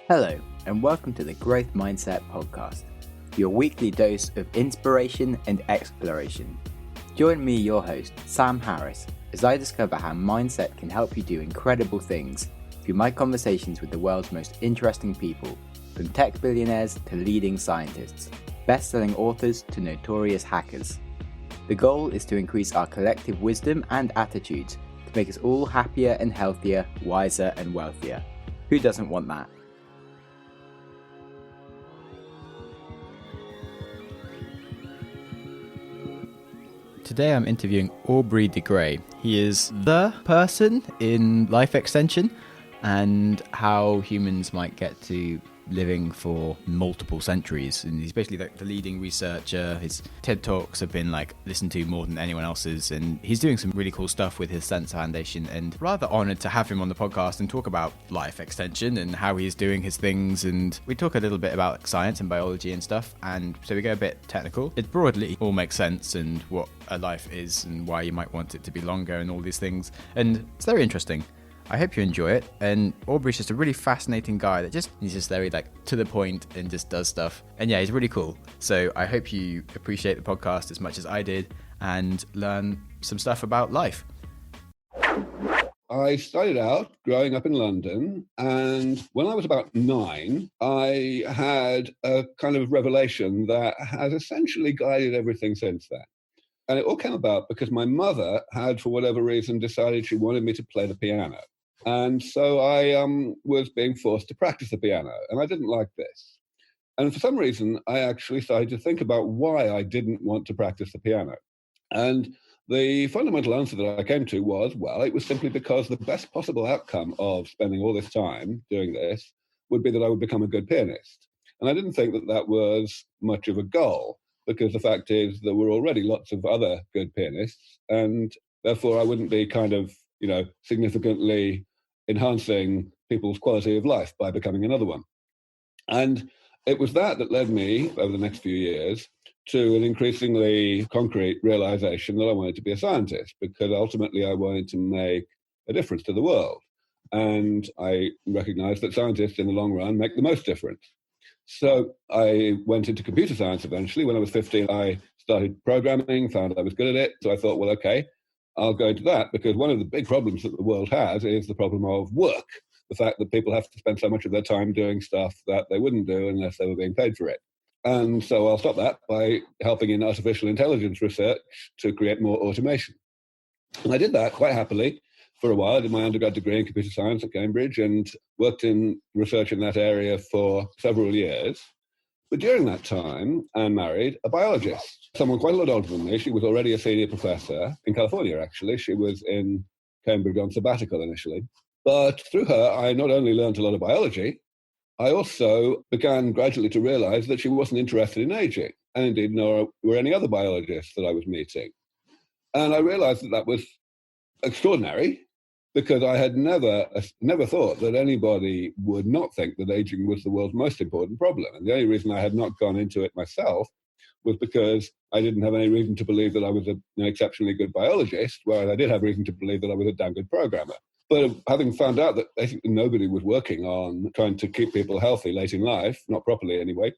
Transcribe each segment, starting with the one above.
Hello, and welcome to the Growth Mindset Podcast, your weekly dose of inspiration and exploration. Join me, your host, Sam Harris, as I discover how mindset can help you do incredible things through my conversations with the world's most interesting people, from tech billionaires to leading scientists, best-selling authors to notorious hackers. The goal is to increase our collective wisdom and attitudes to make us all happier and healthier, wiser and wealthier. Who doesn't want that? Today I'm interviewing Aubrey de Grey. He is the person in life extension and how humans might get to living for multiple centuries. And he's basically the leading researcher. His TED Talks have been listened to more than anyone else's, and he's doing some really cool stuff with his Sense Foundation, and rather honored to have him on the podcast and talk about life extension and how he's doing his things. And we talk a little bit about science and biology and stuff, and so we go a bit technical. It broadly all makes sense, and what a life is and why you might want it to be longer and all these things, and it's very interesting. I hope you enjoy it. And Aubrey's just a really fascinating guy he's just very to the point and just does stuff. And yeah, he's really cool. So I hope you appreciate the podcast as much as I did and learn some stuff about life. I started out growing up in London, and when I was about 9, I had a kind of revelation that has essentially guided everything since then. And it all came about because my mother had, for whatever reason, decided she wanted me to play the piano. And so I was being forced to practice the piano, and I didn't like this. And for some reason, I actually started to think about why I didn't want to practice the piano. And the fundamental answer that I came to was, well, it was simply because the best possible outcome of spending all this time doing this would be that I would become a good pianist. And I didn't think that that was much of a goal, because the fact is there were already lots of other good pianists, and therefore I wouldn't be significantly enhancing people's quality of life by becoming another one. And it was that led me, over the next few years, to an increasingly concrete realization that I wanted to be a scientist, because ultimately I wanted to make a difference to the world. And I recognized that scientists in the long run make the most difference. So I went into computer science eventually. When I was 15, I started programming, found I was good at it. So I thought, well, okay, I'll go into that, because one of the big problems that the world has is the problem of work. The fact that people have to spend so much of their time doing stuff that they wouldn't do unless they were being paid for it. And so I'll stop that by helping in artificial intelligence research to create more automation. And I did that quite happily for a while. I did my undergrad degree in computer science at Cambridge and worked in research in that area for several years. But during that time, I married a biologist, someone quite a lot older than me. She was already a senior professor in California, actually. She was in Cambridge on sabbatical initially. But through her, I not only learned a lot of biology, I also began gradually to realize that she wasn't interested in aging, and indeed nor were any other biologists that I was meeting. And I realized that that was extraordinary, because I had never thought that anybody would not think that aging was the world's most important problem. And the only reason I had not gone into it myself was because I didn't have any reason to believe that I was an exceptionally good biologist, whereas I did have reason to believe that I was a damn good programmer. But having found out that basically nobody was working on trying to keep people healthy late in life, not properly anyway,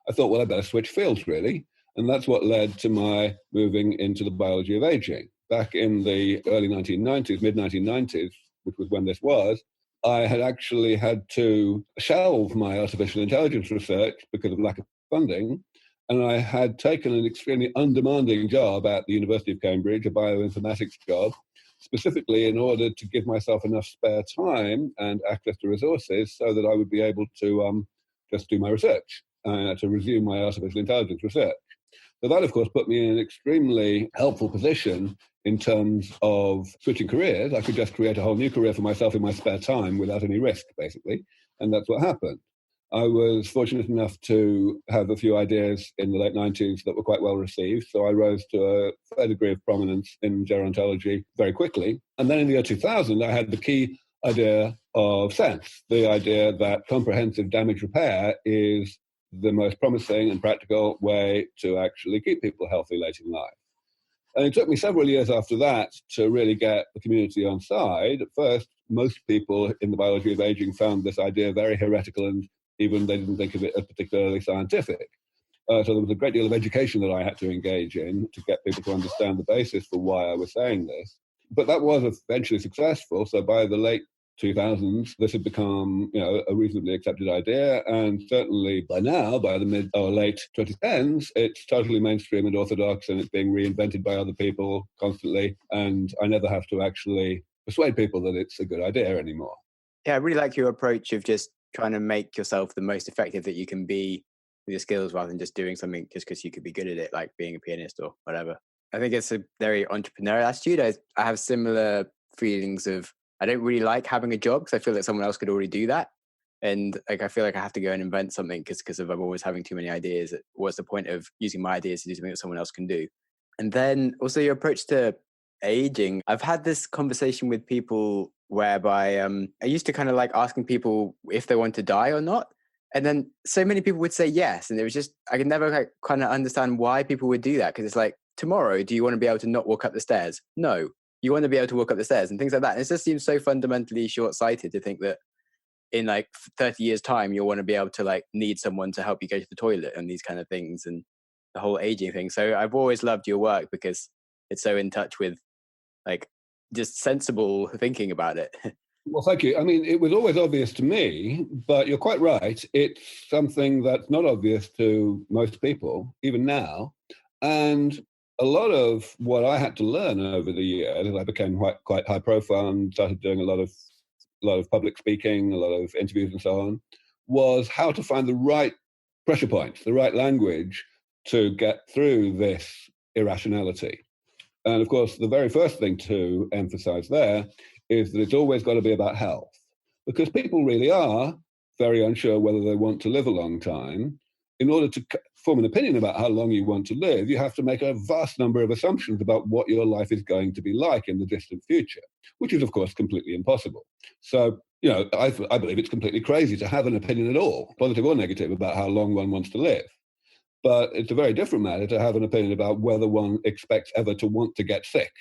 I thought, well, I better switch fields, really. And that's what led to my moving into the biology of aging. Back in the early 1990s, mid-1990s, which was when this was, I had actually had to shelve my artificial intelligence research because of lack of funding. And I had taken an extremely undemanding job at the University of Cambridge, a bioinformatics job, specifically in order to give myself enough spare time and access to resources so that I would be able to just do my research, to resume my artificial intelligence research. So that, of course, put me in an extremely helpful position in terms of switching careers. I could just create a whole new career for myself in my spare time without any risk, basically. And that's what happened. I was fortunate enough to have a few ideas in the late 90s that were quite well received. So I rose to a fair degree of prominence in gerontology very quickly. And then in the year 2000, I had the key idea of sense, the idea that comprehensive damage repair is the most promising and practical way to actually keep people healthy late in life. And it took me several years after that to really get the community on side. At first, most people in the biology of aging found this idea very heretical, and even they didn't think of it as particularly scientific. So there was a great deal of education that I had to engage in to get people to understand the basis for why I was saying this. But that was eventually successful. So by the late 2000s, this had become, a reasonably accepted idea, and certainly by now, by the mid or late 2010s, it's totally mainstream and orthodox, and it's being reinvented by other people constantly. And I never have to actually persuade people that it's a good idea anymore. Yeah, I really like your approach of just trying to make yourself the most effective that you can be with your skills, rather than just doing something just because you could be good at it, like being a pianist or whatever. I think it's a very entrepreneurial attitude. I have similar feelings of, I don't really like having a job because I feel that someone else could already do that. And like, I feel like I have to go and invent something because of I'm always having too many ideas. What's the point of using my ideas to do something that someone else can do? And then also your approach to aging. I've had this conversation with people whereby I used to kind of like asking people if they want to die or not. And then so many people would say yes. And it was just, I could never like kind of understand why people would do that. Because it's like, tomorrow, do you want to be able to not walk up the stairs? No. You want to be able to walk up the stairs and things like that. And it just seems so fundamentally short-sighted to think that in like 30 years time, you'll want to be able to like need someone to help you go to the toilet and these kind of things and the whole aging thing. So I've always loved your work because it's so in touch with like just sensible thinking about it. Well, thank you. I mean, it was always obvious to me, but you're quite right. It's something that's not obvious to most people, even now. And a lot of what I had to learn over the years, as I became quite high profile and started doing a lot of public speaking, a lot of interviews and so on, was how to find the right pressure points, the right language to get through this irrationality. And of course, the very first thing to emphasize there is that it's always got to be about health, because people really are very unsure whether they want to live a long time. In order to form an opinion about how long you want to live, you have to make a vast number of assumptions about what your life is going to be like in the distant future, which is, of course, completely impossible. So, I believe it's completely crazy to have an opinion at all, positive or negative, about how long one wants to live. But it's a very different matter to have an opinion about whether one expects ever to want to get sick.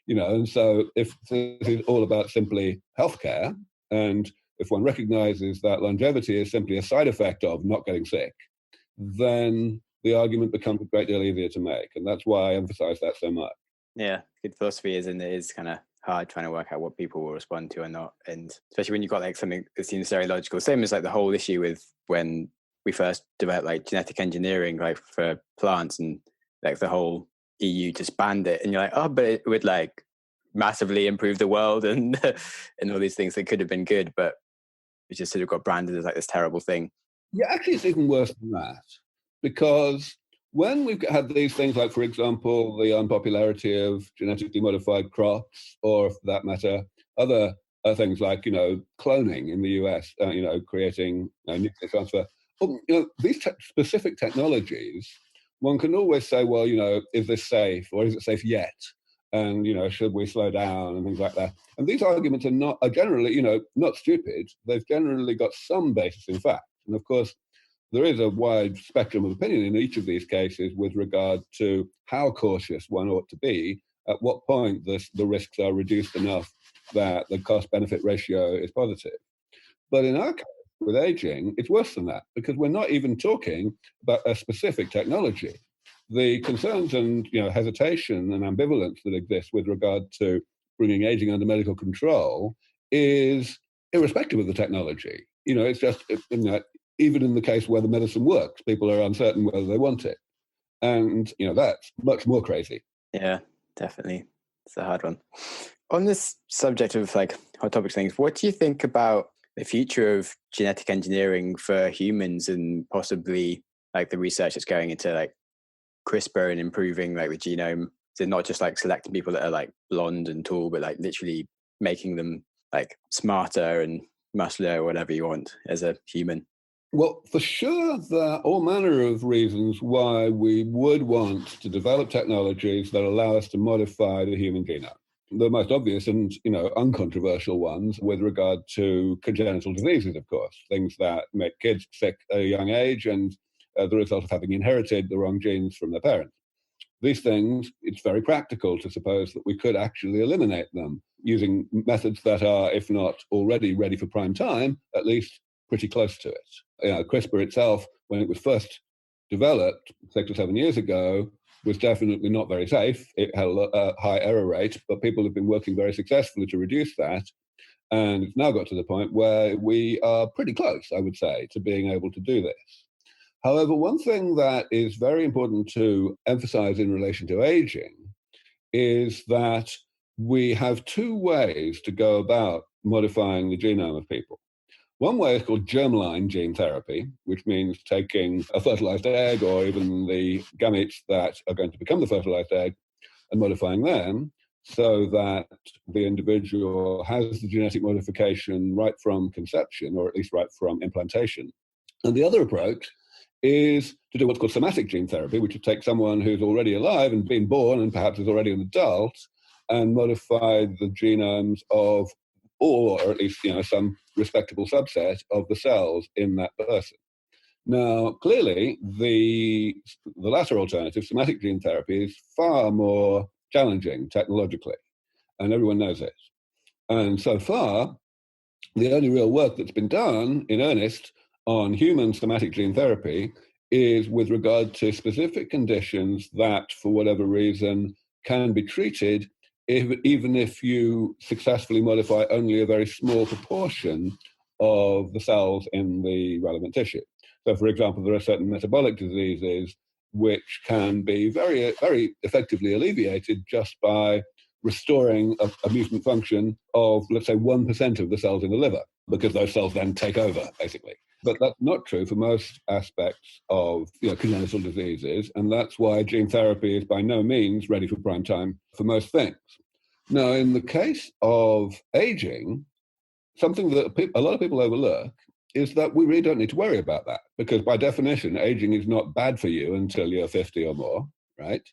And so if this is all about simply healthcare, and if one recognizes that longevity is simply a side effect of not getting sick, then the argument becomes a great deal easier to make. And that's why I emphasize that so much. Yeah, good philosophy is, and it is kind of hard trying to work out what people will respond to or not. And especially when you've got like something that seems very logical. Same as like the whole issue with when we first developed like genetic engineering, like for plants, and like the whole EU just banned it. And you're like, oh, but it would like massively improve the world and and all these things that could have been good, but it just sort of got branded as like this terrible thing. Yeah, actually, it's even worse than that, because when we've had these things like, for example, the unpopularity of genetically modified crops, or for that matter, other things like, cloning in the US, creating nuclear transfer, these specific technologies, one can always say, well, is this safe, or is it safe yet? And, should we slow down and things like that? And these arguments are generally, not stupid. They've generally got some basis in fact. And of course, there is a wide spectrum of opinion in each of these cases with regard to how cautious one ought to be, at what point the risks are reduced enough that the cost-benefit ratio is positive. But in our case, with aging, it's worse than that, because we're not even talking about a specific technology. The concerns and hesitation and ambivalence that exist with regard to bringing aging under medical control is irrespective of the technology. It's just even in the case where the medicine works, people are uncertain whether they want it, and that's much more crazy. Yeah, definitely, it's a hard one. On this subject of like hot topic things, what do you think about the future of genetic engineering for humans, and possibly like the research that's going into like CRISPR and improving like the genome? So not just like selecting people that are like blonde and tall, but like literally making them like smarter and muscular or whatever you want as a human. Well, for sure, there are all manner of reasons why we would want to develop technologies that allow us to modify the human genome. The most obvious and uncontroversial ones with regard to congenital diseases, of course, things that make kids sick at a young age and the result of having inherited the wrong genes from their parents. these things, it's very practical to suppose that we could actually eliminate them using methods that are, if not already ready for prime time, at least pretty close to it. CRISPR itself, when it was first developed 6 or 7 years ago, was definitely not very safe. It had a high error rate, but people have been working very successfully to reduce that. And it's now got to the point where we are pretty close, I would say, to being able to do this. However, one thing that is very important to emphasize in relation to aging is that we have two ways to go about modifying the genome of people. One way is called germline gene therapy, which means taking a fertilized egg or even the gametes that are going to become the fertilized egg and modifying them so that the individual has the genetic modification right from conception, or at least right from implantation. And the other approach is to do what's called somatic gene therapy, which would take someone who's already alive and been born and perhaps is already an adult and modify the genomes of all, or at least some respectable subset of the cells in that person. Now, clearly, the latter alternative, somatic gene therapy, is far more challenging technologically, and everyone knows it. And so far, the only real work that's been done in earnest on human somatic gene therapy is with regard to specific conditions that, for whatever reason, can be treated even if you successfully modify only a very small proportion of the cells in the relevant tissue. So, for example, there are certain metabolic diseases which can be very, very effectively alleviated just by restoring a mutant function of, let's say, 1% of the cells in the liver, because those cells then take over, basically. But that's not true for most aspects of congenital diseases, and that's why gene therapy is by no means ready for prime time for most things. Now, in the case of aging, something that a lot of people overlook is that we really don't need to worry about that, because by definition, aging is not bad for you until you're 50 or more, right?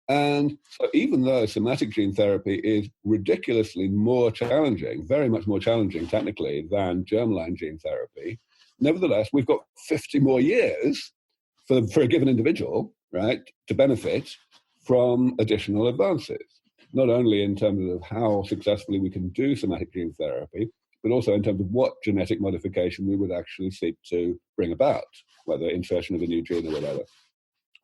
And so even though somatic gene therapy is ridiculously more challenging, very much more challenging technically than germline gene therapy, nevertheless, we've got 50 more years for a given individual, right, to benefit from additional advances, not only in terms of how successfully we can do somatic gene therapy, but also in terms of what genetic modification we would actually seek to bring about, whether insertion of a new gene or whatever.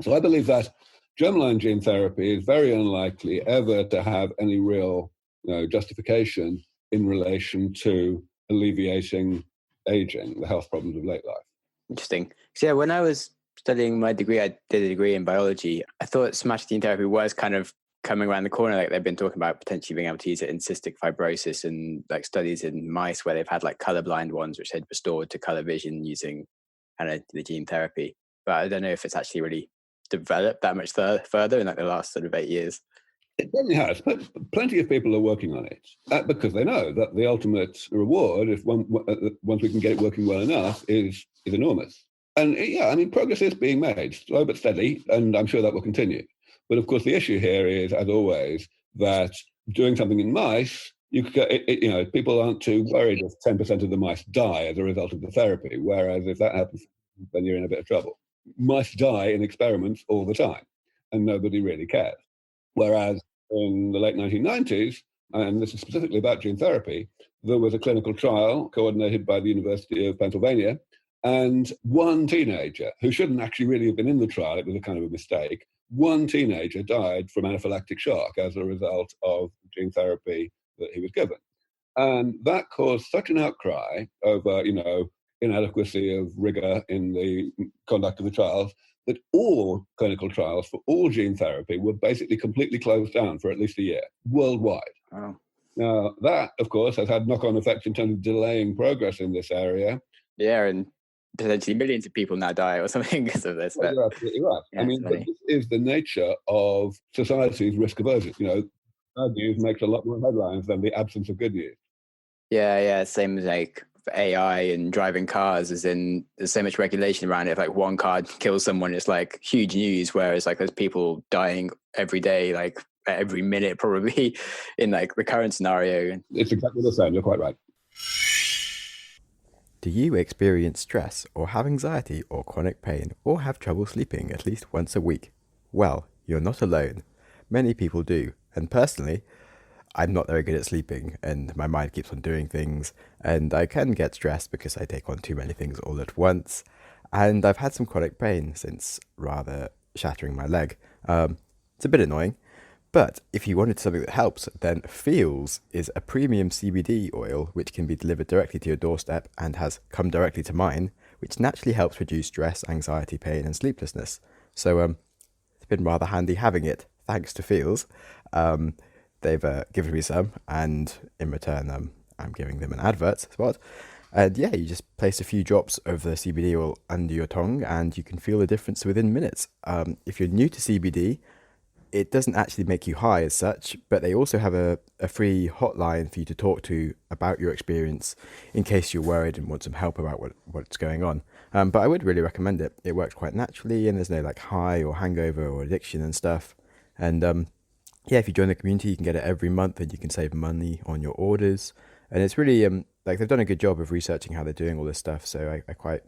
So I believe that germline gene therapy is very unlikely ever to have any real justification in relation to alleviating aging, the health problems of late life. Interesting. So yeah, when I was studying my degree, I did a degree in biology. I thought somatic gene therapy was kind of coming around the corner. Like they've been talking about potentially being able to use it in cystic fibrosis, and like studies in mice where they've had like colorblind ones which they'd restored to color vision using kind of the gene therapy. But I don't know if it's actually really developed that much further in like the last sort of 8 years. It certainly has. Plenty of people are working on it because they know that the ultimate reward, if once we can get it working well enough, is enormous. And yeah, I mean, progress is being made, slow but steady, and I'm sure that will continue. But of course, the issue here is, as always, that doing something in mice, people aren't too worried if 10% of the mice die as a result of the therapy. Whereas if that happens, then you're in a bit of trouble. Mice die in experiments all the time, and nobody really cares. Whereas in the late 1990s, and this is specifically about gene therapy, there was a clinical trial coordinated by the University of Pennsylvania, and one teenager, who shouldn't actually really have been in the trial, it was a kind of a mistake, one teenager died from anaphylactic shock as a result of gene therapy that he was given. And that caused such an outcry over, inadequacy of rigor in the conduct of the trials, that all clinical trials for all gene therapy were basically completely closed down for at least a year, worldwide. Wow. Now, that, of course, has had knock-on effects in terms of delaying progress in this area. Yeah, and potentially millions of people now die or something because of this. Well, you're absolutely right. Yeah, I mean, but this is the nature of society's risk aversion. Bad news makes a lot more headlines than the absence of good news. Yeah. Same as like for AI and driving cars, as in there's so much regulation around it. If like one car kills someone, it's like huge news. Whereas like there's people dying every day, like every minute probably in like the current scenario. It's exactly the same. You're quite right. Do you experience stress or have anxiety or chronic pain or have trouble sleeping at least once a week? Well, you're not alone. Many people do. And personally, I'm not very good at sleeping and my mind keeps on doing things, and I can get stressed because I take on too many things all at once. And I've had some chronic pain since rather shattering my leg. It's a bit annoying, but if you wanted something that helps, then Feels is a premium CBD oil which can be delivered directly to your doorstep and has come directly to mine, which naturally helps reduce stress, anxiety, pain, and sleeplessness. So it's been rather handy having it, thanks to Feels. They've given me some, and in return, I'm giving them an advert spot. And yeah, you just place a few drops of the CBD oil under your tongue, and you can feel the difference within minutes. If you're new to CBD, it doesn't actually make you high as such, but they also have a free hotline for you to talk to about your experience in case you're worried and want some help about what's going on. But I would really recommend it. It works quite naturally, and there's no like high or hangover or addiction and stuff. And yeah, if you join the community, you can get it every month and you can save money on your orders. And it's really, like they've done a good job of researching how they're doing all this stuff. So I quite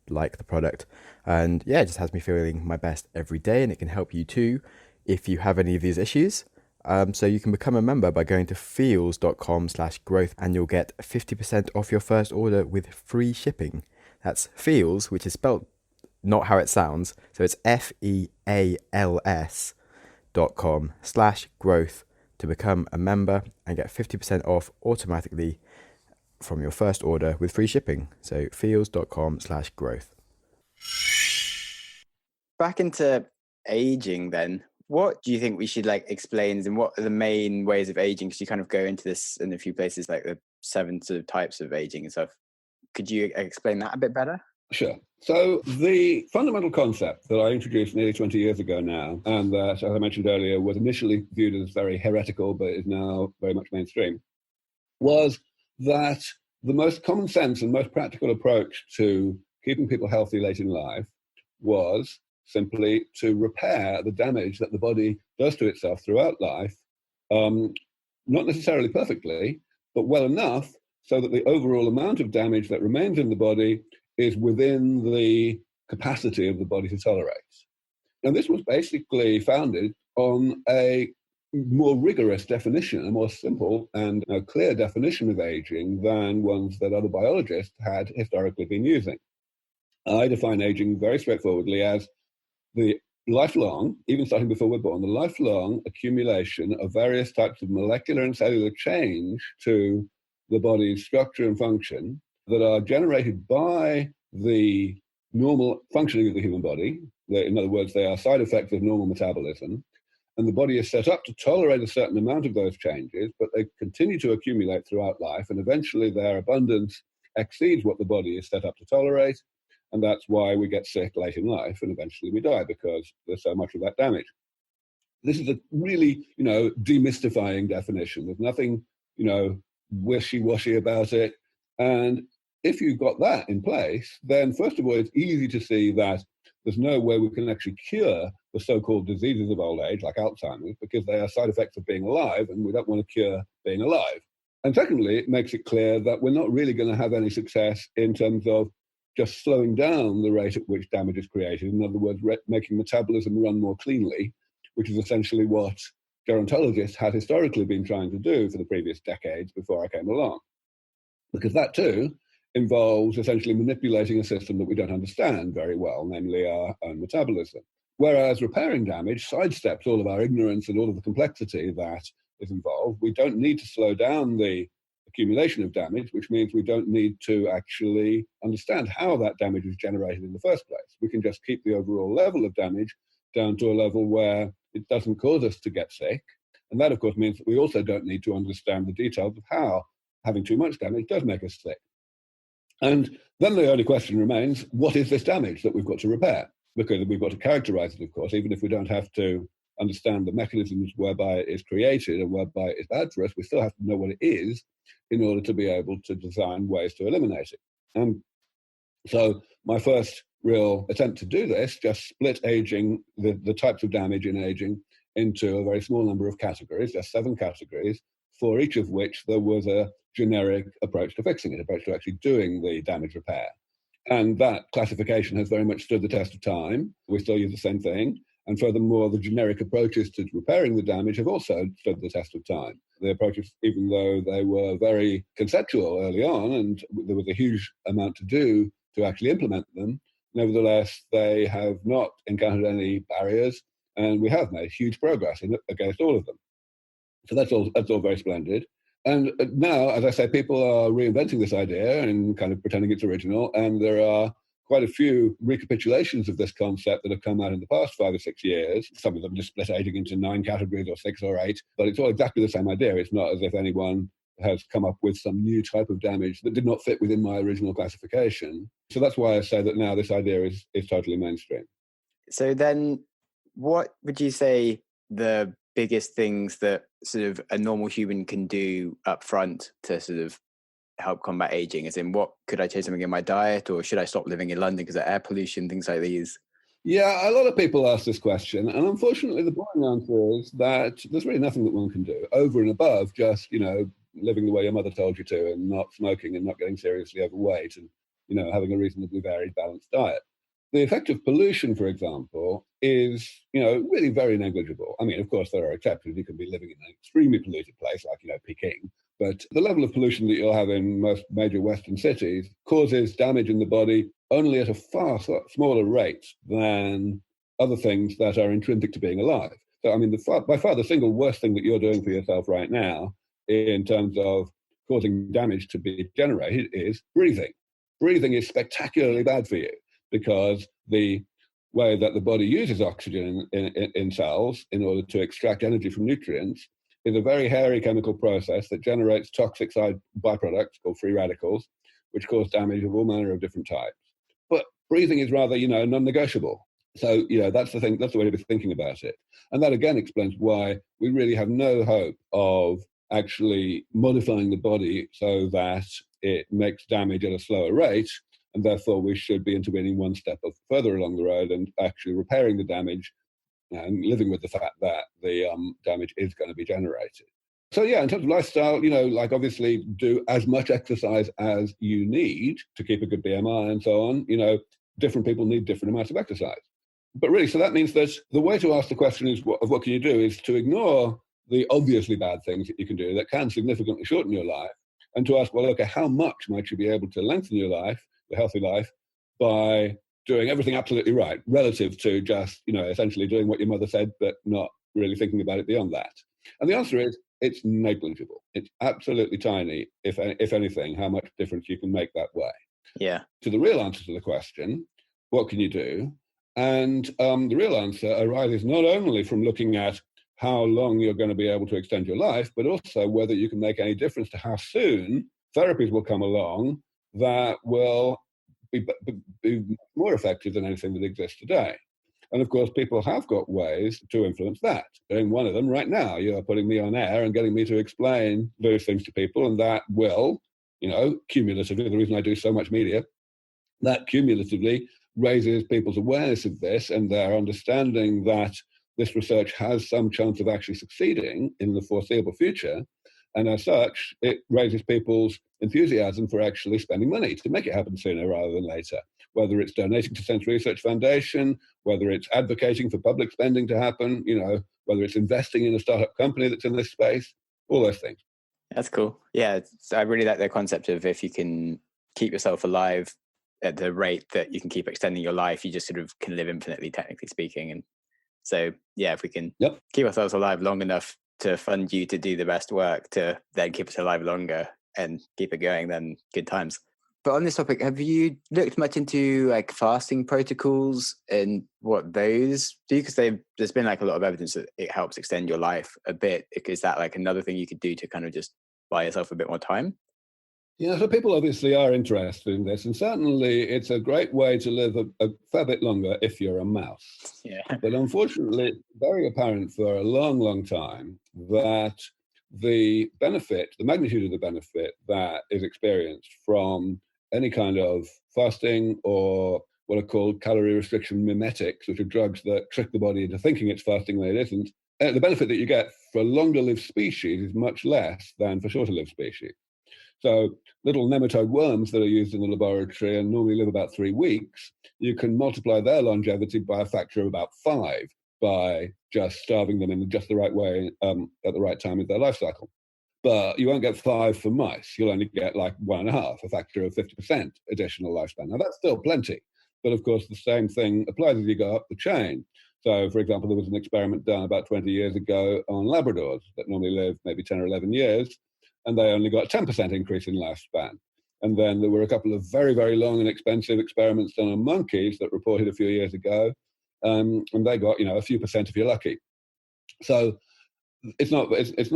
like the product. And yeah, it just has me feeling my best every day, and it can help you too if you have any of these issues. So you can become a member by going to feels.com/growth and you'll get 50% off your first order with free shipping. That's Feels, which is spelled not how it sounds. So it's feals.com/growth to become a member and get 50% off automatically from your first order with free shipping. So feels.com/growth. Back into aging then, what do you think we should like explain, and what are the main ways of aging? Because you kind of go into this in a few places, like the 7 sort of types of aging and stuff. Could you explain that a bit better? Sure. So the fundamental concept that I introduced nearly 20 years ago now, and that, as I mentioned earlier, was initially viewed as very heretical, but is now very much mainstream, was that the most common sense and most practical approach to keeping people healthy late in life was simply to repair the damage that the body does to itself throughout life, not necessarily perfectly, but well enough so that the overall amount of damage that remains in the body is within the capacity of the body to tolerate. And this was basically founded on a more rigorous definition, a more simple and clear definition of aging than ones that other biologists had historically been using. I define aging very straightforwardly as the lifelong, even starting before we're born, the lifelong accumulation of various types of molecular and cellular change to the body's structure and function that are generated by the normal functioning of the human body. In other words, they are side effects of normal metabolism. And the body is set up to tolerate a certain amount of those changes, but they continue to accumulate throughout life, and eventually their abundance exceeds what the body is set up to tolerate. And that's why we get sick late in life, and eventually we die because there's so much of that damage. This is a really, demystifying definition. There's nothing, wishy-washy about it. And if you've got that in place, then first of all, it's easy to see that there's no way we can actually cure the so-called diseases of old age, like Alzheimer's, because they are side effects of being alive, and we don't want to cure being alive. And secondly, it makes it clear that we're not really going to have any success in terms of just slowing down the rate at which damage is created. In other words, making metabolism run more cleanly, which is essentially what gerontologists had historically been trying to do for the previous decades before I came along. Because that too involves essentially manipulating a system that we don't understand very well, namely our own metabolism. Whereas repairing damage sidesteps all of our ignorance and all of the complexity that is involved. We don't need to slow down the accumulation of damage, which means we don't need to actually understand how that damage is generated in the first place. We can just keep the overall level of damage down to a level where it doesn't cause us to get sick. And that, of course, means that we also don't need to understand the details of how having too much damage does make us sick. And then the only question remains, what is this damage that we've got to repair? Because we've got to characterize it, of course, even if we don't have to understand the mechanisms whereby it is created and whereby it's bad for us, we still have to know what it is in order to be able to design ways to eliminate it. So my first real attempt to do this just split aging, the types of damage in aging, into a very small number of categories, just 7 categories, for each of which there was a generic approach to fixing it, approach to actually doing the damage repair. And that classification has very much stood the test of time. We still use the same thing. And furthermore, the generic approaches to repairing the damage have also stood the test of time. The approaches, even though they were very conceptual early on and there was a huge amount to do to actually implement them, nevertheless, they have not encountered any barriers, and we have made huge progress against all of them. So that's all very splendid. And now, as I say, people are reinventing this idea and kind of pretending it's original, and there are quite a few recapitulations of this concept that have come out in the past 5 or 6 years. Some of them just split aging into 9 categories or 6 or 8, but it's all exactly the same idea. It's not as if anyone has come up with some new type of damage that did not fit within my original classification. So that's why I say that now this idea is totally mainstream. So then what would you say the biggest things that sort of a normal human can do up front to sort of help combat aging? As in, what could I change something in my diet, or should I stop living in London because of air pollution, things like these? Yeah, a lot of people ask this question, and unfortunately the boring answer is that there's really nothing that one can do over and above just, living the way your mother told you to, and not smoking and not getting seriously overweight, and, having a reasonably varied, balanced diet. The effect of pollution, for example, is, really very negligible. I mean, of course, there are exceptions. You can be living in an extremely polluted place like, Peking. But the level of pollution that you'll have in most major Western cities causes damage in the body only at a far smaller rate than other things that are intrinsic to being alive. So, I mean, by far the single worst thing that you're doing for yourself right now in terms of causing damage to be generated is breathing. Breathing is spectacularly bad for you, because the way that the body uses oxygen in cells in order to extract energy from nutrients is a very hairy chemical process that generates toxic side byproducts called free radicals, which cause damage of all manner of different types. But breathing is rather, non-negotiable. So, that's the thing, that's the way to be thinking about it. And that again explains why we really have no hope of actually modifying the body so that it makes damage at a slower rate, and therefore we should be intervening one step further along the road and actually repairing the damage and living with the fact that the damage is going to be generated. So yeah, in terms of lifestyle, obviously do as much exercise as you need to keep a good BMI and so on. Different people need different amounts of exercise. But really, so that means that the way to ask the question is, what can you do, is to ignore the obviously bad things that you can do that can significantly shorten your life, and to ask, well, okay, how much might you be able to lengthen your life, a healthy life, by doing everything absolutely right, relative to just, essentially doing what your mother said, but not really thinking about it beyond that. And the answer is, it's negligible. It's absolutely tiny, if anything, how much difference you can make that way. Yeah. To the real answer to the question, what can you do? And the real answer arises not only from looking at how long you're going to be able to extend your life, but also whether you can make any difference to how soon therapies will come along that will be more effective than anything that exists today. And of course, people have got ways to influence that. Doing one of them right now, you're putting me on air and getting me to explain those things to people, and that will, cumulatively, the reason I do so much media, that cumulatively raises people's awareness of this and their understanding that this research has some chance of actually succeeding in the foreseeable future. And as such, it raises people's enthusiasm for actually spending money to make it happen sooner rather than later. Whether it's donating to Sense Research Foundation, whether it's advocating for public spending to happen, whether it's investing in a startup company that's in this space, all those things. That's cool. Yeah, I really like the concept of, if you can keep yourself alive at the rate that you can keep extending your life, you just sort of can live infinitely, technically speaking. And so, yeah, if we can keep ourselves alive long enough to fund you to do the best work to then keep us alive longer and keep it going, then good times. But on this topic, have you looked much into like fasting protocols and what those do? Because there's been like a lot of evidence that it helps extend your life a bit. Is that like another thing you could do to kind of just buy yourself a bit more time? Yeah, so people obviously are interested in this, and certainly it's a great way to live a fair bit longer if you're a mouse. Yeah. But unfortunately, it's very apparent for a long, long time that the benefit, the magnitude of the benefit that is experienced from any kind of fasting or what are called calorie restriction mimetics, which are drugs that trick the body into thinking it's fasting when it isn't, the benefit that you get for longer-lived species is much less than for shorter-lived species. So little nematode worms that are used in the laboratory and normally live about 3 weeks, you can multiply their longevity by a factor of about 5 by just starving them in just the right way at the right time of their life cycle. But you won't get 5 for mice. You'll only get like 1.5, a factor of 50% additional lifespan. Now, that's still plenty. But of course, the same thing applies as you go up the chain. So, for example, there was an experiment done about 20 years ago on Labradors that normally live maybe 10 or 11 years, and they only got a 10% increase in lifespan. And then there were a couple of very, very long and expensive experiments done on monkeys that reported a few years ago, and they got, a few percent if you're lucky. So it's not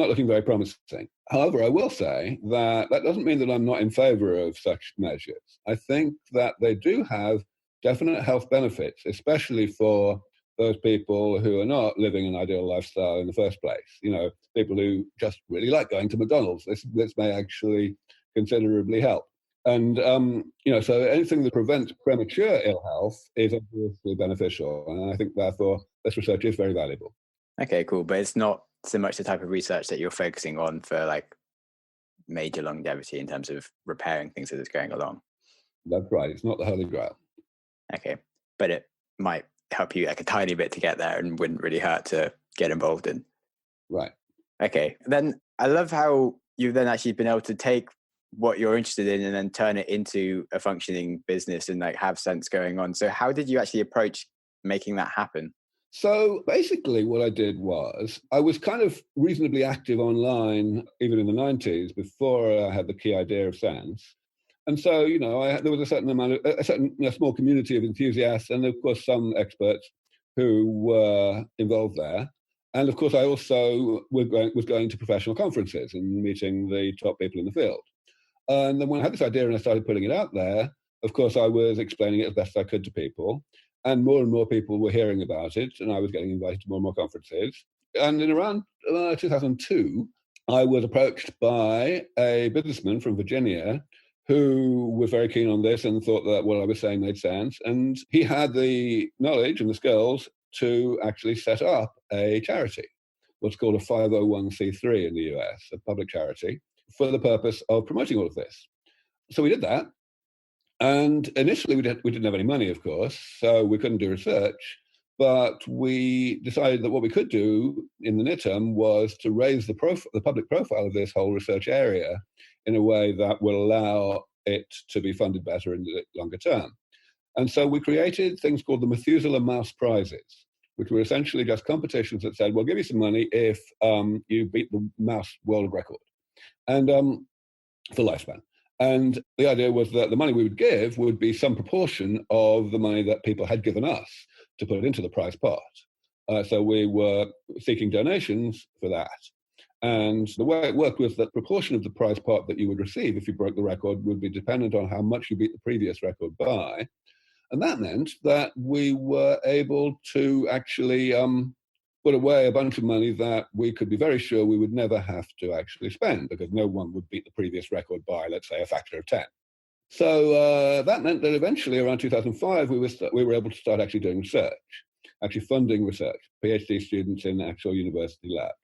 looking very promising. However, I will say that doesn't mean that I'm not in favor of such measures. I think that they do have definite health benefits, especially for those people who are not living an ideal lifestyle in the first place. People who just really like going to McDonald's. This may actually considerably help. And, so anything that prevents premature ill health is obviously beneficial. And I think, therefore, this research is very valuable. Okay, cool. But it's not so much the type of research that you're focusing on for like major longevity in terms of repairing things as it's going along. That's right. It's not the Holy Grail. Okay. But it might help you like a tiny bit to get there and wouldn't really hurt to get involved in. Right. Okay. Then I love how you've then actually been able to take what you're interested in and then turn it into a functioning business and like have sense going on. So how did you actually approach making that happen? So basically what I did was I was kind of reasonably active online, even in the 90s, before I had the key idea of Sense. And so, there was a certain small community of enthusiasts and, of course, some experts who were involved there. And, of course, I also was going to professional conferences and meeting the top people in the field. And then when I had this idea and I started putting it out there, of course, I was explaining it as best I could to people. And more people were hearing about it, and I was getting invited to more and more conferences. And in around 2002, I was approached by a businessman from Virginia who was very keen on this and thought that what I was saying made sense. And he had the knowledge and the skills to actually set up a charity, what's called a 501c3 in the US, a public charity, for the purpose of promoting all of this. So we did that. And initially, we didn't have any money, of course, so we couldn't do research. But we decided that what we could do in the near term was to raise the public profile of this whole research area in a way that will allow it to be funded better in the longer term. And so we created things called the Methuselah Mouse Prizes, which were essentially just competitions that said, we'll give you some money if you beat the mouse world record and for lifespan. And the idea was that the money we would give would be some proportion of the money that people had given us to put into the prize pot. So we were seeking donations for that. And the way it worked was that proportion of the prize pot that you would receive if you broke the record would be dependent on how much you beat the previous record by. And that meant that we were able to actually put away a bunch of money that we could be very sure we would never have to actually spend because no one would beat the previous record by, let's say, a factor of 10. So that meant that eventually around 2005, we were able to start actually doing research, actually funding research, PhD students in actual university labs.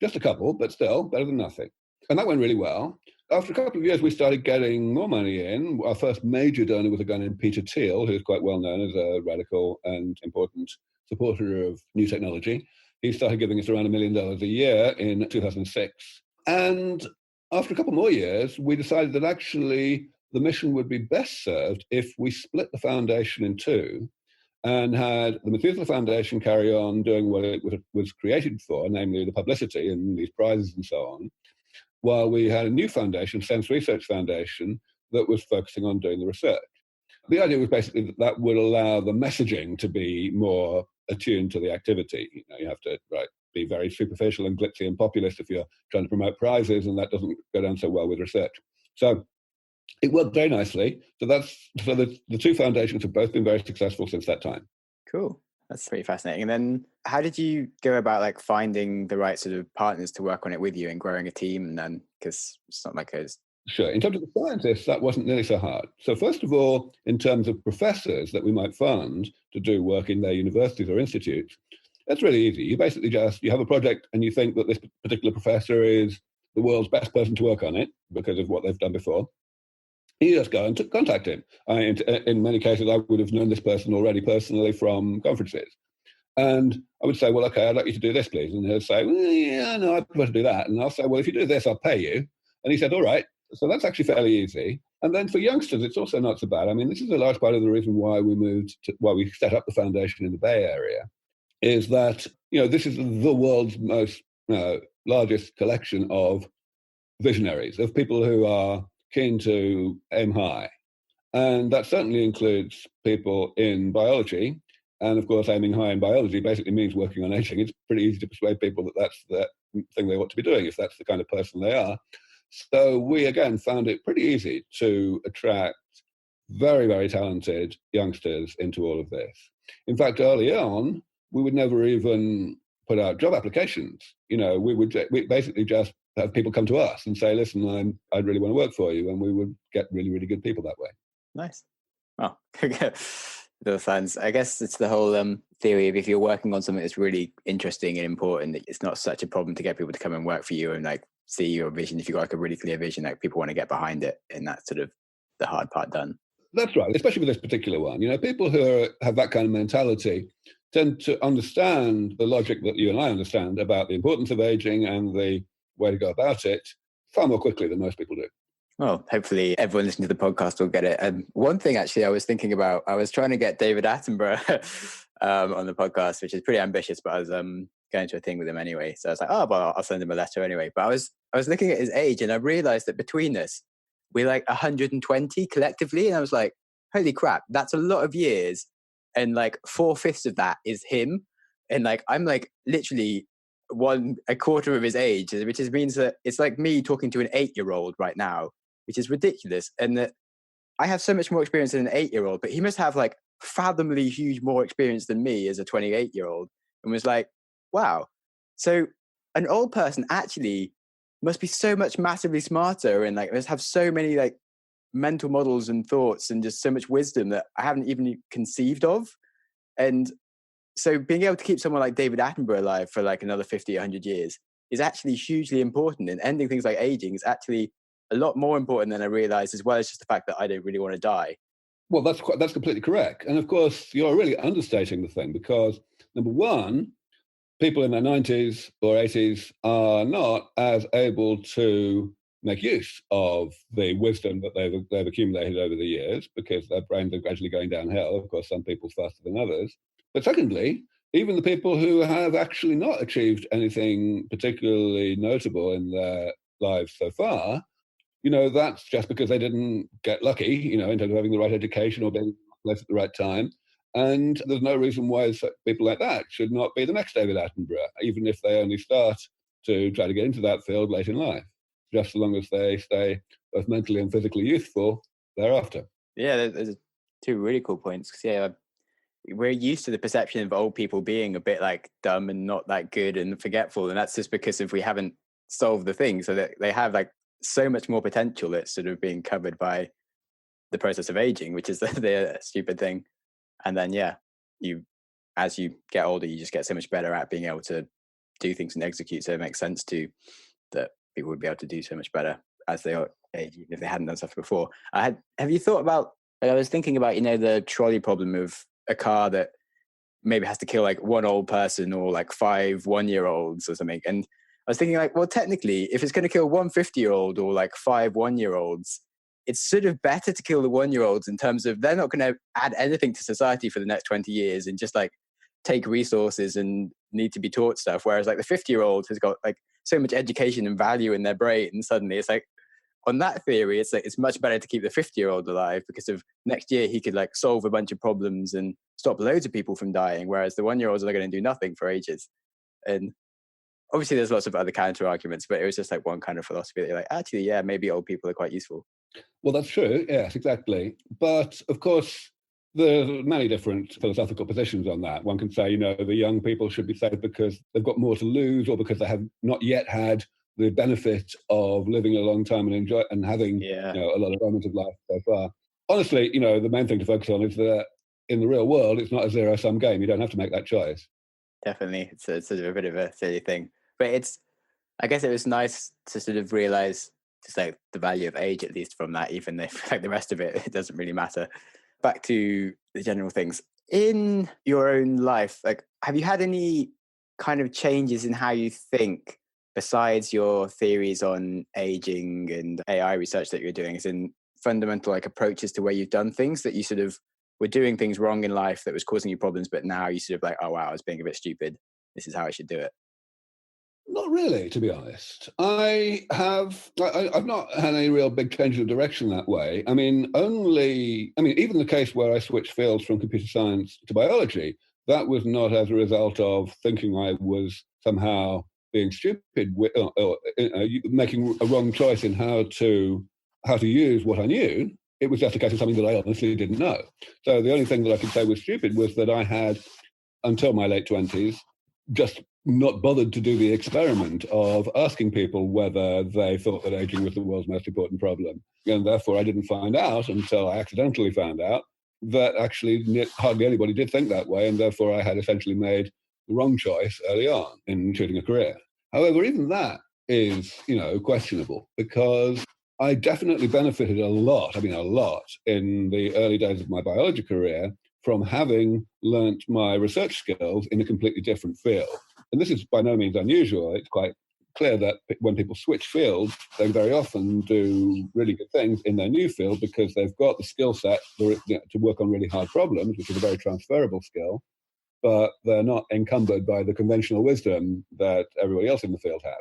Just a couple, but still better than nothing. And that went really well. After a couple of years, we started getting more money in. Our first major donor was a guy named Peter Thiel, who's quite well known as a radical and important supporter of new technology. He started giving us around $1 million a year in 2006. And after a couple more years, we decided that actually the mission would be best served if we split the foundation in two and had the Methuselah Foundation carry on doing what it was created for, namely the publicity and these prizes and so on, while we had a new foundation, Sense Research Foundation, that was focusing on doing the research. The idea was basically that would allow the messaging to be more attuned to the activity. You have to be very superficial and glitzy and populist if you're trying to promote prizes, and that doesn't go down so well with research. So it worked very nicely. So the two foundations have both been very successful since that time. Cool. That's pretty fascinating. And then how did you go about finding the right sort of partners to work on it with you and growing a team? And then, because it's not like it's... Sure. In terms of the scientists, that wasn't nearly so hard. So first of all, in terms of professors that we might fund to do work in their universities or institutes, that's really easy. You basically you have a project and you think that this particular professor is the world's best person to work on it because of what they've done before. You just go and contact him. In many cases, I would have known this person already personally from conferences. And I would say, well, okay, I'd like you to do this, please. And he'll say, well, yeah, no, I'd prefer to do that. And I'll say, well, if you do this, I'll pay you. And he said, all right. So that's actually fairly easy. And then for youngsters, it's also not so bad. I mean, this is a large part of the reason why why we set up the foundation in the Bay Area, is that, this is the world's most largest collection of visionaries, of people who are keen to aim high. And that certainly includes people in biology. And of course, aiming high in biology basically means working on aging. It's pretty easy to persuade people that that's the thing they ought to be doing if that's the kind of person they are. So we, again, found it pretty easy to attract very, very talented youngsters into all of this. In fact, early on, we would never even put out job applications. We basically just have people come to us and say, listen, I'd really want to work for you. And we would get really, really good people that way. Nice. Oh, those fans. I guess it's the whole theory of if you're working on something that's really interesting and important, it's not such a problem to get people to come and work for you and like see your vision. If you've got like a really clear vision, like people want to get behind it, and that's sort of the hard part done. That's right, especially with this particular one. People who have that kind of mentality tend to understand the logic that you and I understand about the importance of aging and the way to go about it far more quickly than most people do. Well, hopefully everyone listening to the podcast will get it. And one thing actually I was thinking about, I was trying to get David Attenborough on the podcast, which is pretty ambitious, but I was going to a thing with him anyway. So I was like, oh, well, I'll send him a letter anyway. But I was looking at his age and I realized that between us, we're like 120 collectively. And I was like, holy crap, that's a lot of years. And like 4/5 of that is him. And like, I'm like literally a quarter of his age, which means that it's like me talking to an 8-year-old right now, which is ridiculous. And that I have so much more experience than an 8-year-old, but he must have like fathomably huge more experience than me as a 28-year-old. And was like, wow. So an old person actually must be so much massively smarter and like must have so many like mental models and thoughts and just so much wisdom that I haven't even conceived of. And so being able to keep someone like David Attenborough alive for like another 50, 100 years is actually hugely important. And ending things like aging is actually a lot more important than I realized, as well as just the fact that I don't really want to die. Well, that's completely correct. And of course, you're really understating the thing because, number one, people in their 90s or 80s are not as able to make use of the wisdom that they've accumulated over the years because their brains are gradually going downhill. Of course, some people faster than others. But secondly, even the people who have actually not achieved anything particularly notable in their lives so far, that's just because they didn't get lucky, in terms of having the right education or being in the place at the right time. And there's no reason why people like that should not be the next David Attenborough, even if they only start to try to get into that field late in life, just as long as they stay both mentally and physically youthful thereafter. Yeah, there's two really cool points. Because we're used to the perception of old people being a bit like dumb and not that good and forgetful. And that's just because if we haven't solved the thing, so that they have like so much more potential that's sort of being covered by the process of aging, which is the stupid thing. And then, as you get older, you just get so much better at being able to do things and execute. So it makes sense to that people would be able to do so much better as they age, even if they hadn't done stuff before. Have you thought about, like, I was thinking about, the trolley problem of a car that maybe has to kill like one old person or like 5 1-year-olds or something. And I was thinking like, well, technically, if it's going to kill 1 50-year-old or like 5 1-year-olds, it's sort of better to kill the 1-year-olds in terms of they're not going to add anything to society for the next 20 years and just like take resources and need to be taught stuff. Whereas like the 50-year-old has got like so much education and value in their brain. And suddenly it's like, on that theory, it's like it's much better to keep the 50-year-old alive because of next year he could like solve a bunch of problems and stop loads of people from dying. Whereas the 1-year-olds are going to do nothing for ages. And obviously there's lots of other counter arguments, but it was just like one kind of philosophy that you're like, actually, yeah, maybe old people are quite useful. Well, that's true. Yes, exactly. But of course, there's many different philosophical positions on that. One can say, the young people should be saved because they've got more to lose or because they have not yet had the benefit of living a long time and having a lot of moments of life so far. Honestly, the main thing to focus on is that in the real world, it's not a zero-sum game. You don't have to make that choice. Definitely. It's sort of a bit of a silly thing. But I guess it was nice to sort of realize just like the value of age, at least from that, even if like the rest of it doesn't really matter. Back to the general things. In your own life, like have you had any kind of changes in how you think besides your theories on aging and AI research that you're doing, as in fundamental like approaches to where you've done things that you sort of were doing things wrong in life that was causing you problems, but now you sort of like, oh wow, I was being a bit stupid. This is how I should do it. Not really, to be honest. I've not had any real big change of direction that way. Even the case where I switched fields from computer science to biology, that was not as a result of thinking I was somehow being stupid or making a wrong choice in how to use what I knew. It was just a case of something that I honestly didn't know. So the only thing that I could say was stupid was that I had, until my late 20s, just not bothered to do the experiment of asking people whether they thought that aging was the world's most important problem. And therefore, I didn't find out until I accidentally found out that actually hardly anybody did think that way. And therefore, I had essentially made the wrong choice early on in choosing a career. However, even that is, questionable, because I definitely benefited a lot in the early days of my biology career from having learnt my research skills in a completely different field. And this is by no means unusual. It's quite clear that when people switch fields, they very often do really good things in their new field because they've got the skill set to work on really hard problems, which is a very transferable skill, but they're not encumbered by the conventional wisdom that everybody else in the field has.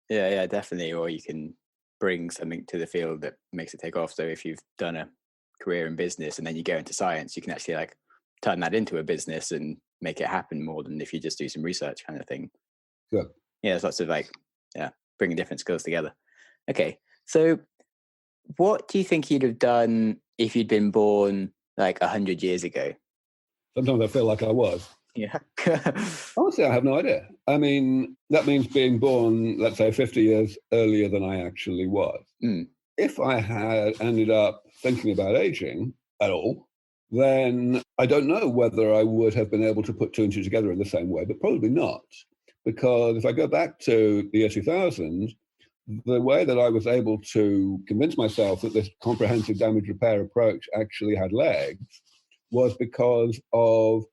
Yeah, definitely. Or you can bring something to the field that makes it take off. So if you've done a career in business and then you go into science, you can actually like turn that into a business and make it happen more than if you just do some research kind of thing. Good. Yeah, there's lots of bringing different skills together. Okay, so what do you think you'd have done if you'd been born like 100 years ago? Sometimes I feel like I was. Yeah. Honestly, I have no idea. I mean, that means being born, let's say, 50 years earlier than I actually was. Mm. If I had ended up thinking about aging at all, then I don't know whether I would have been able to put two and two together in the same way, but probably not. Because if I go back to the year 2000, the way that I was able to convince myself that this comprehensive damage repair approach actually had legs was because of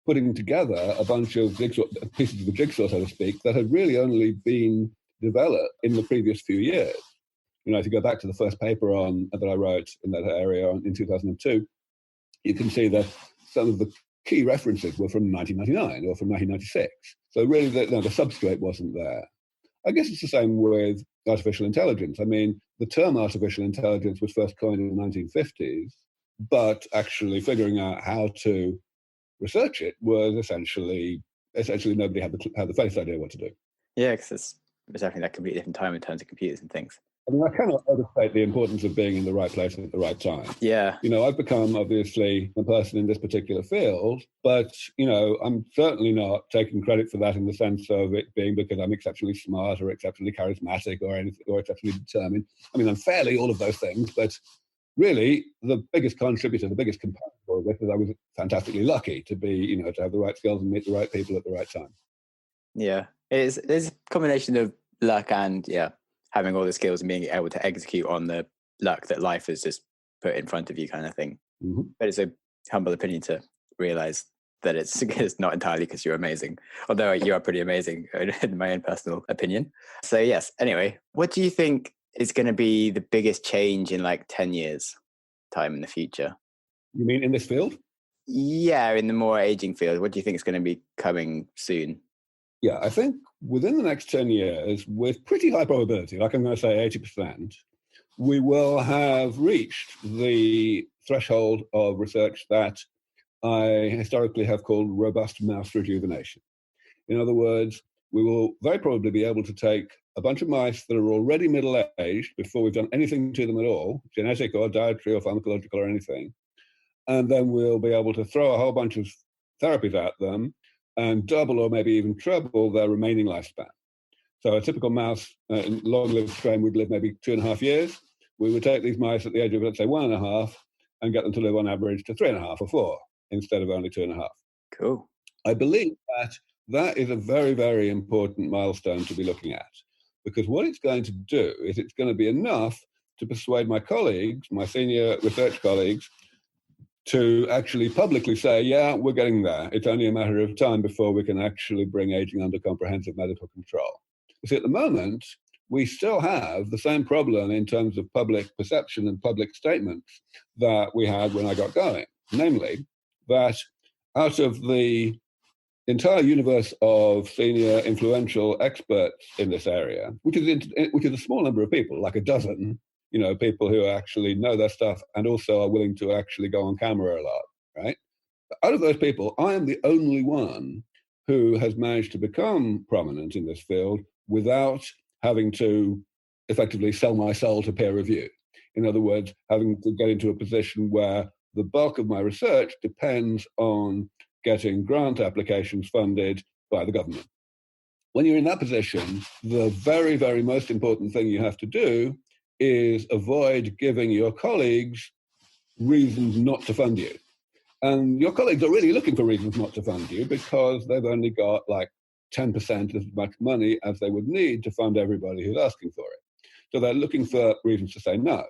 putting together a bunch of pieces of the jigsaw, so to speak, that had really only been developed in the previous few years. If you go back to the first paper that I wrote in that area in 2002, you can see that some of the key references were from 1999 or from 1996. So really, the substrate wasn't there. I guess it's the same with artificial intelligence. I mean, the term artificial intelligence was first coined in the 1950s, but actually figuring out how to research it was essentially nobody had the faintest idea what to do. Yeah, because it's definitely that completely different time in terms of computers and things. I mean, I cannot overstate the importance of being in the right place at the right time. Yeah. I've become, obviously, a person in this particular field, but, I'm certainly not taking credit for that in the sense of it being because I'm exceptionally smart or exceptionally charismatic or anything, or exceptionally determined. I mean, I'm fairly all of those things, but really the biggest contributor, the biggest component of it is I was fantastically lucky to be, to have the right skills and meet the right people at the right time. Yeah. There's a combination of luck and, having all the skills and being able to execute on the luck that life has just put in front of you kind of thing. Mm-hmm. But it's a humble opinion to realize that it's not entirely because you're amazing, although you are pretty amazing in my own personal opinion. So yes, anyway, what do you think is going to be the biggest change in like 10 years time in the future? You mean in this field? Yeah, in the more aging field. What do you think is going to be coming soon? Yeah, I think within the next 10 years, with pretty high probability, like I'm going to say 80%, we will have reached the threshold of research that I historically have called robust mouse rejuvenation. In other words, we will very probably be able to take a bunch of mice that are already middle-aged before we've done anything to them at all, genetic or dietary or pharmacological or anything, and then we'll be able to throw a whole bunch of therapies at them and double or maybe even treble their remaining lifespan. So a typical mouse, long-lived strain, would live maybe 2.5 years. We would take these mice at the age of, let's say, 1.5 and get them to live on average to 3.5 or 4 instead of only 2.5. Cool. I believe that is a very, very important milestone to be looking at, because what it's going to do is it's going to be enough to persuade my colleagues, my senior research colleagues, to actually publicly say, yeah, we're getting there. It's only a matter of time before we can actually bring aging under comprehensive medical control. You see, at the moment, we still have the same problem in terms of public perception and public statements that we had when I got going. Namely, that out of the entire universe of senior influential experts in this area, which is a small number of people, like a dozen, people who actually know their stuff and also are willing to actually go on camera a lot, right? Out of those people, I am the only one who has managed to become prominent in this field without having to effectively sell my soul to peer review. In other words, having to get into a position where the bulk of my research depends on getting grant applications funded by the government. When you're in that position, the very, very most important thing you have to do is avoid giving your colleagues reasons not to fund you. And your colleagues are really looking for reasons not to fund you because they've only got like 10% as much money as they would need to fund everybody who's asking for it. So they're looking for reasons to say no.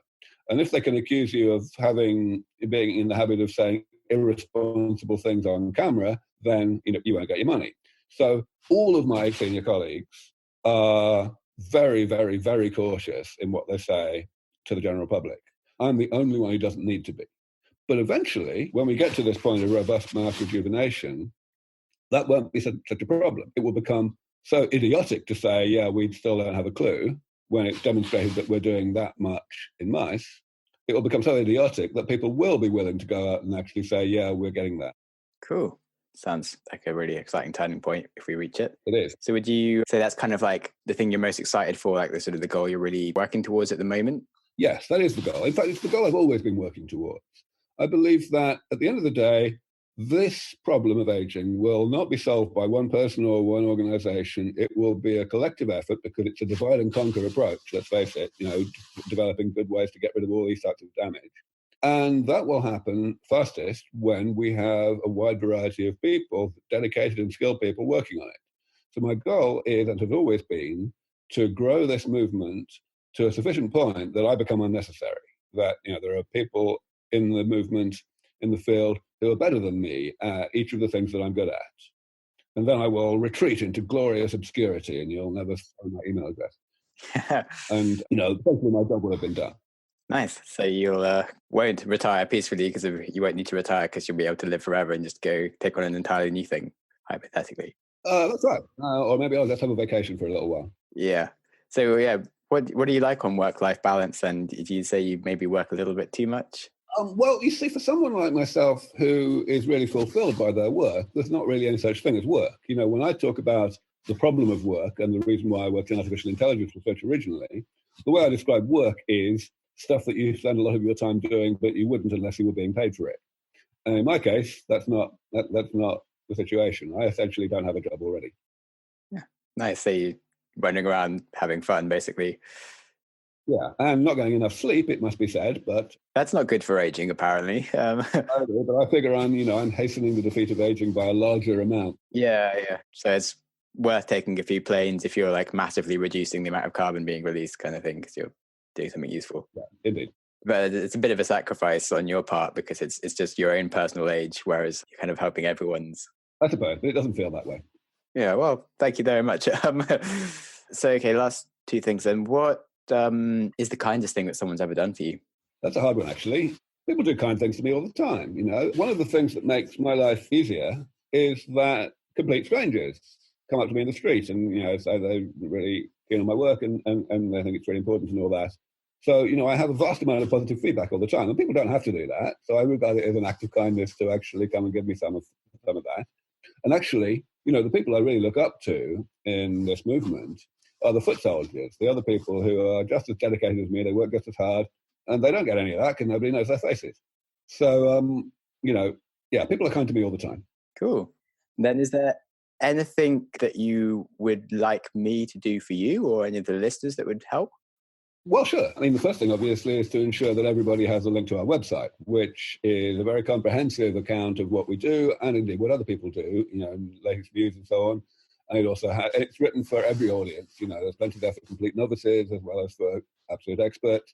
And if they can accuse you of being in the habit of saying irresponsible things on camera, then you won't get your money. So all of my senior colleagues are very, very, very cautious in what they say to the general public. I'm the only one who doesn't need to be. But eventually, when we get to this point of robust mass rejuvenation, that won't be such a problem. It will become so idiotic to say, yeah, we still don't have a clue, when it's demonstrated that we're doing that much in mice. It will become so idiotic that people will be willing to go out and actually say, yeah, we're getting there. Cool. Sounds like a really exciting turning point if we reach it. It is. So would you say that's kind of like the thing you're most excited for, like the sort of the goal you're really working towards at the moment? Yes, that is the goal. In fact, it's the goal I've always been working towards. I believe that at the end of the day, this problem of aging will not be solved by one person or one organization. It will be a collective effort because it's a divide and conquer approach, let's face it, developing good ways to get rid of all these types of damage. And that will happen fastest when we have a wide variety of people, dedicated and skilled people working on it. So my goal is, and has always been, to grow this movement to a sufficient point that I become unnecessary, that there are people in the movement, in the field, who are better than me at each of the things that I'm good at. And then I will retreat into glorious obscurity and you'll never find my email address. And, hopefully my job will have been done. Nice. So you'll won't retire peacefully because you won't need to retire because you'll be able to live forever and just go take on an entirely new thing, hypothetically. That's right. Or maybe I'll just have a vacation for a little while. Yeah. So, what do you like on work-life balance? And do you say you maybe work a little bit too much? Well, you see, for someone like myself who is really fulfilled by their work, there's not really any such thing as work. When I talk about the problem of work and the reason why I worked in artificial intelligence research originally, the way I describe work is stuff that you spend a lot of your time doing, but you wouldn't unless you were being paid for it. And in my case, that's not the situation. I essentially don't have a job already. Yeah, nice. So you're running around having fun, basically. Yeah, and not getting enough sleep, it must be said, but that's not good for aging, apparently. But I figure I'm hastening the defeat of aging by a larger amount. Yeah. So it's worth taking a few planes if you're like massively reducing the amount of carbon being released, kind of thing, because you're doing something useful. Yeah, indeed. But it's a bit of a sacrifice on your part because it's just your own personal age, whereas you're kind of helping everyone's. I suppose, but it doesn't feel that way. Yeah, well, thank you very much. So, okay, last two things then. What is the kindest thing that someone's ever done for you? That's a hard one, actually. People do kind things to me all the time, One of the things that makes my life easier is that complete strangers come up to me in the street and, say they're really keen on my work and they think it's really important and all that. So, I have a vast amount of positive feedback all the time, and people don't have to do that. So I regard it as an act of kindness to actually come and give me some of that. And actually, the people I really look up to in this movement are the foot soldiers, the other people who are just as dedicated as me, they work just as hard, and they don't get any of that because nobody knows their faces. So, people are kind to me all the time. Cool. Then is there anything that you would like me to do for you or any of the listeners that would help? Well, sure. I mean, the first thing, obviously, is to ensure that everybody has a link to our website, which is a very comprehensive account of what we do and indeed what other people do, latest views and so on. And it also it's written for every audience. There's plenty there for complete novices as well as for absolute experts.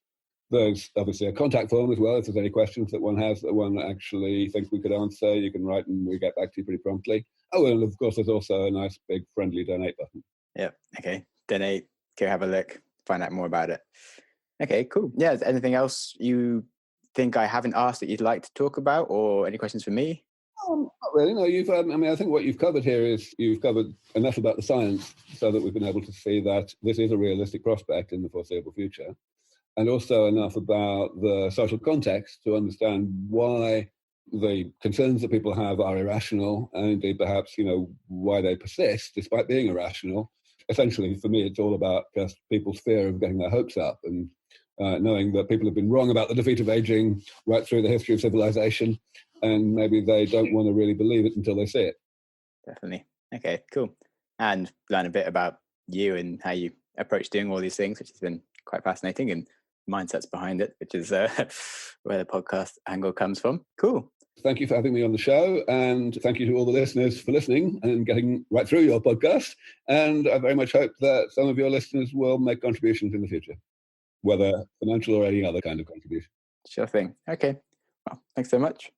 There's obviously a contact form as well. If there's any questions that one has that one actually thinks we could answer, you can write and we get back to you pretty promptly. Oh, and of course, there's also a nice big friendly donate button. Yeah. Okay. Donate. Go have a look. Find out more about it. Okay. Cool. Yeah. Is there anything else you think I haven't asked that you'd like to talk about, or any questions for me? Not really. No, you've. I mean, I think what you've covered here is you've covered enough about the science so that we've been able to see that this is a realistic prospect in the foreseeable future, and also enough about the social context to understand why the concerns that people have are irrational, and indeed perhaps why they persist despite being irrational. Essentially, for me, it's all about just people's fear of getting their hopes up and knowing that people have been wrong about the defeat of aging right through the history of civilization, and maybe they don't want to really believe it until they see it. Definitely. Okay, cool. And learn a bit about you and how you approach doing all these things, which has been quite fascinating, and mindsets behind it, which is where the podcast angle comes from. Cool. Thank you for having me on the show, and thank you to all the listeners for listening and getting right through your podcast. And I very much hope that some of your listeners will make contributions in the future, whether financial or any other kind of contribution. Sure thing. Okay. Well, thanks so much.